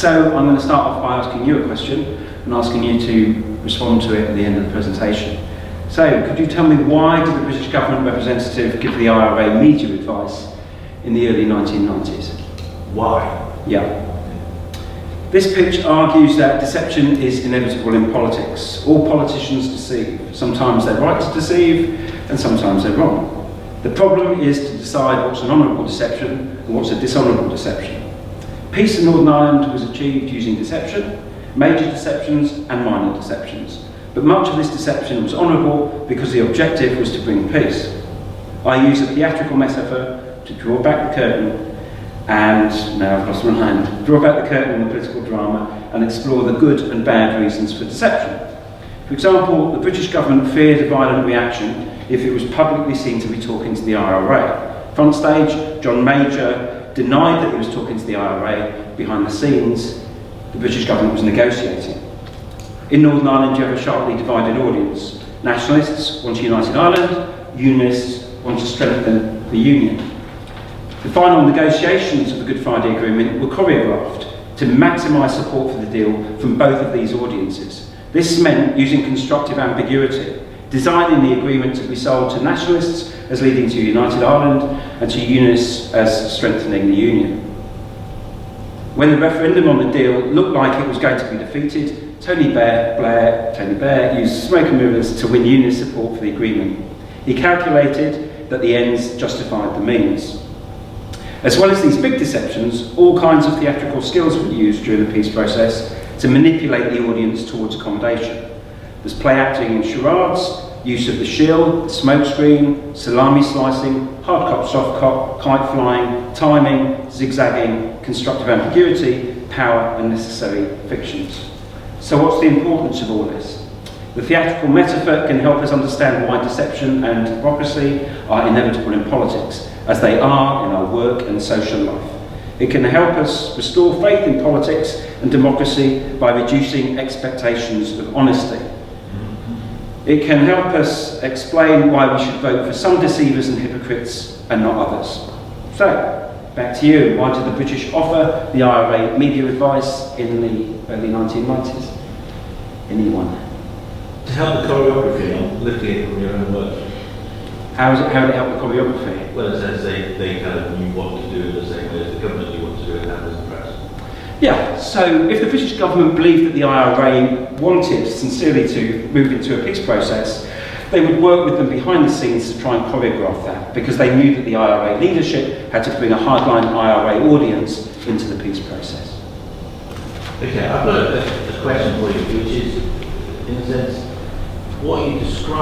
So I'm going to start off by asking you a question and asking you to respond to it at the end of the presentation. So, could you tell me why did the British government representative give the IRA media advice in the early 1990s? Why? Yeah. This pitch argues that deception is inevitable in politics. All politicians deceive. Sometimes they're right to deceive, and sometimes they're wrong. The problem is to decide what's an honourable deception and what's a dishonourable deception. Peace in Northern Ireland was achieved using deception, major deceptions and minor deceptions. But much of this deception was honourable because the objective was to bring peace. I use a theatrical metaphor to draw back the curtain, and now I've lost my hand, draw back the curtain on the political drama and explore the good and bad reasons for deception. For example, the British government feared a violent reaction if it was publicly seen to be talking to the IRA. Front stage, John Major denied that he was talking to the IRA. Behind the scenes, the British government was negotiating. In Northern Ireland, you have a sharply divided audience. Nationalists want a united Ireland, Unionists want to strengthen the Union. The final negotiations of the Good Friday Agreement were choreographed to maximise support for the deal from both of these audiences. This meant using constructive ambiguity, designing the agreement to be sold to nationalists as leading to a united Ireland and to Unionists as strengthening the Union. When the referendum on the deal looked like it was going to be defeated, Tony Blair used smoke and mirrors to win Unionist support for the agreement. He calculated that the ends justified the means. As well as these big deceptions, all kinds of theatrical skills were used during the peace process to manipulate the audience towards accommodation. There's play acting and charades, use of the shield, the smoke screen, salami slicing, hard cop, soft cop, kite flying, timing, zigzagging, constructive ambiguity, power and necessary fictions. So what's the importance of all this? The theatrical metaphor can help us understand why deception and hypocrisy are inevitable in politics, as they are in our work and social life. It can help us restore faith in politics and democracy by reducing expectations of honesty. It can help us explain why we should vote for some deceivers and hypocrites and not others. So, back to you. Why did the British offer the IRA media advice in the early 1990s? Anyone? To help the choreography, I'm looking at it from your own work. How did it help the choreography? Well, it says they kind of knew what to do in the same way as the government knew what to do in that as the press. Yeah, so if the British government believed that the IRA wanted sincerely to move into a peace process, they would work with them behind the scenes to try and choreograph that, because they knew that the IRA leadership had to bring a hardline IRA audience into the peace process. Okay, I've got a question for you, which is, in a sense, what you describe